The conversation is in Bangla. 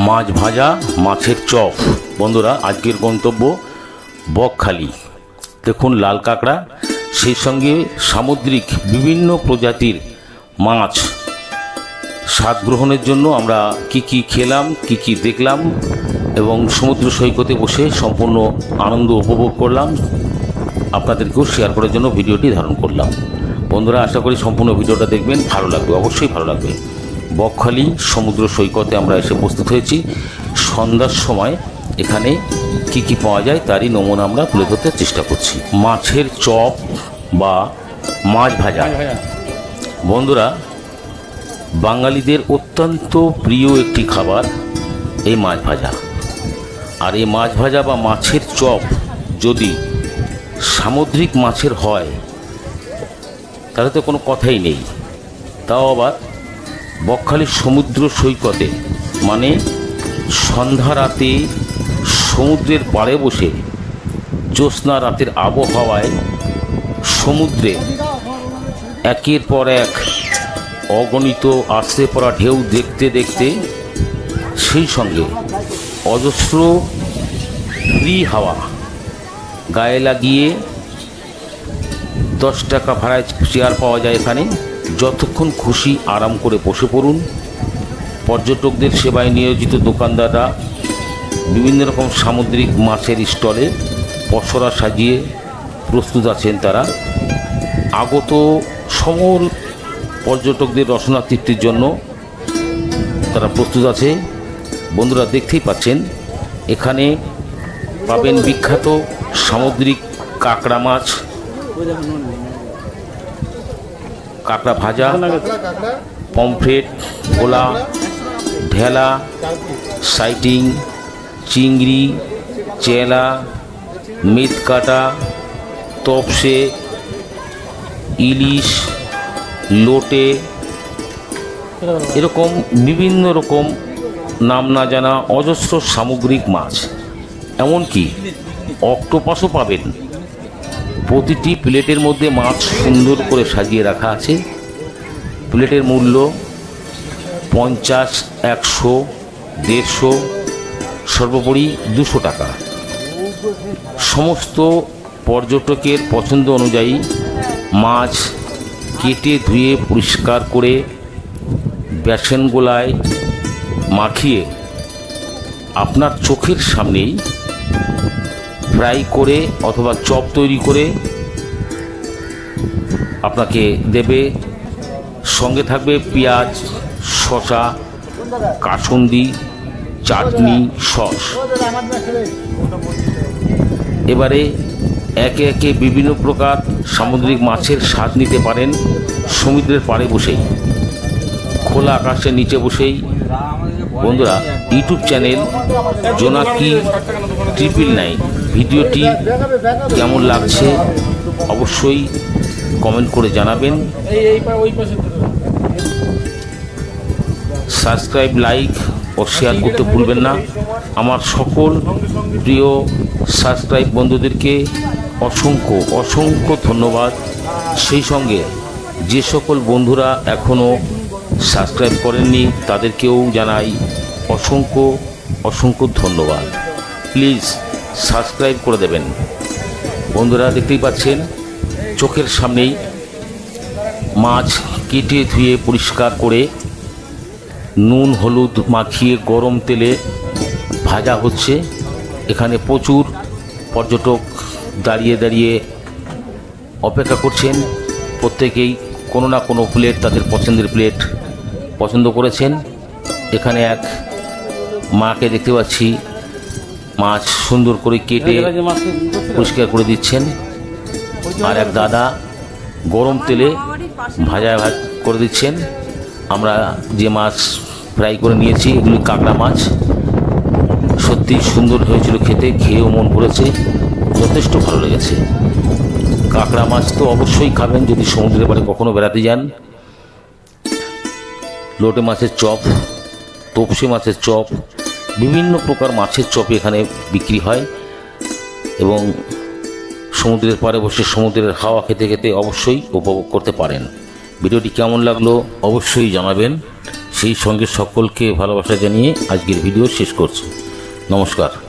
মাছ ভাজা, মাছের চপ। বন্ধুরা, আজকের গন্তব্য বকখালি। দেখুন লাল কাঁকড়া, সেই সঙ্গে সামুদ্রিক বিভিন্ন প্রজাতির মাছ স্বাদ গ্রহণের জন্য আমরা কি খেলাম, কি দেখলাম এবং সমুদ্র সৈকতে বসে সম্পূর্ণ আনন্দ উপভোগ করলাম, আপনাদেরকেও শেয়ার করার জন্য ভিডিওটি ধারণ করলাম। বন্ধুরা, আশা করি সম্পূর্ণ ভিডিওটা দেখবেন, ভালো লাগবে, অবশ্যই ভালো লাগবে। বকখালি সমুদ্র সৈকতে আমরা এসে উপস্থিত হয়েছি। সন্ধ্যার সময় এখানে কি পাওয়া যায় তারই নমুনা আমরা তুলে ধরতে চেষ্টা করছি। মাছের চপ বা মাছ ভাজা। বন্ধুরা, বাঙালিদের অত্যন্ত প্রিয় একটি খাবার এই মাছ ভাজা। আর এই মাছ ভাজা বা মাছের চপ যদি সামুদ্রিক মাছের হয় তাহলে তো কোনো কথাই নেই। তাও আবার বকখালির সমুদ্র সৈকতে, মানে সন্ধ্যা রাতে সমুদ্রের পাড়ে বসে জ্যোৎস্না রাতের আবহাওয়ায় সমুদ্রে একের পর এক অগণিত আসতে পড়া ঢেউ দেখতে দেখতে, সেই সঙ্গে অজস্র ফ্রি হাওয়া গায়ে লাগিয়ে 10 টাকা ভাড়ায় চেয়ার পাওয়া যায় এখানে। যতক্ষণ খুশি আরাম করে বসে পড়ুন। পর্যটকদের সেবায় নিয়োজিত দোকানদাররা বিভিন্ন রকম সামুদ্রিক মাছের স্টলে পসরা সাজিয়ে প্রস্তুত আছেন। তারা আগত সমল পর্যটকদের রসনা তৃপ্তির জন্য তারা প্রস্তুত আছে। বন্ধুরা, দেখতেই পাচ্ছেন এখানে পাবেন বিখ্যাত সামুদ্রিক কাঁকড়া মাছ, কাঁকড়া ভাজা, পমফ্রেট, ভোলা, ঢেলা, সাইটিং, চিংড়ি, চেলা, মেদকাটা, তপসে, ইলিশ, লোটে, এরকম বিভিন্ন রকম নাম না জানা অজস্র সামুদ্রিক মাছ। এমনকি অক্টোপাসও পাবেন। প্রতিটি প্লেটের মধ্যে মাছ সুন্দর করে সাজিয়ে রাখা আছে। প্লেটের মূল্য 50, 100, 150, সর্বোপরি 200 টাকা। সমস্ত পর্যটকের পছন্দ অনুযায়ী মাছ কেটে ধুয়ে পরিষ্কার করে বেসন গোলায় মাখিয়ে আপনার চোখের সামনেই ফ্রাই করে অথবা চপ তৈরি করে আপনাকে দেবে। সঙ্গে থাকবে পেঁয়াজ, শসা, কাসুন্দি, চাটনি, সস। এবারে একে একে বিভিন্ন প্রকার সামুদ্রিক মাছের স্বাদ নিতে পারেন সমুদ্রের পাড়ে বসেই, খোলা আকাশের নিচে বসেই। বন্ধুরা, ইউটিউব চ্যানেল জোনাকি 999 ভিডিওটি কেমন লাগছে অবশ্যই কমেন্ট করে জানাবেন। সাবস্ক্রাইব, লাইক ও শেয়ার করতে ভুলবেন না। আমার সকল প্রিয় সাবস্ক্রাইব বন্ধুদেরকে অসংখ্য ধন্যবাদ। সেই সঙ্গে যে সকল বন্ধুরা এখনও সাবস্ক্রাইব করেননি তাদেরকেও জানাই অসংখ্য ধন্যবাদ। প্লিজ সাবস্ক্রাইব করে দেবেন। বন্ধুরা, দেখতেই পাচ্ছেন চোখের সামনেই মাছ কেটে ধুয়ে পরিষ্কার করে নুন হলুদ মাখিয়ে গরম তেলে ভাজা হচ্ছে। এখানে প্রচুর পর্যটক দাঁড়িয়ে অপেক্ষা করছেন। প্রত্যেকেই কোনো না কোনো প্লেট, তাদের পছন্দের প্লেট পছন্দ করেছেন। এখানে এক মাকে দেখতে পাচ্ছি মাছ সুন্দর করে কেটে পরিষ্কার করে দিচ্ছেন। আর এক দাদা গরম তেলে ভাজা করে দিচ্ছেন। আমরা যে মাছ ফ্রাই করে নিয়েছি এগুলি কাঁকড়া মাছ। সত্যি সুন্দর হয়েছিল খেতে, খেয়েও মন পড়েছে, যথেষ্ট ভালো লেগেছে। কাঁকড়া মাছ তো অবশ্যই খাবেন যদি সমুদ্রের পাড়ে কখনো বেড়াতে যান। লোটে মাছের চপ, তপসে মাছের চপ, বিভিন্ন প্রকার মাছের চপ এখানে বিক্রি হয় এবং সমুদ্রের পাড়ে বসে সমুদ্রের হাওয়া খেতে খেতে অবশ্যই উপভোগ করতে পারেন। ভিডিওটি কেমন লাগলো অবশ্যই জানাবেন। সেই সঙ্গে সকলকে ভালোবাসা জানিয়ে আজকের ভিডিও শেষ করছি। নমস্কার।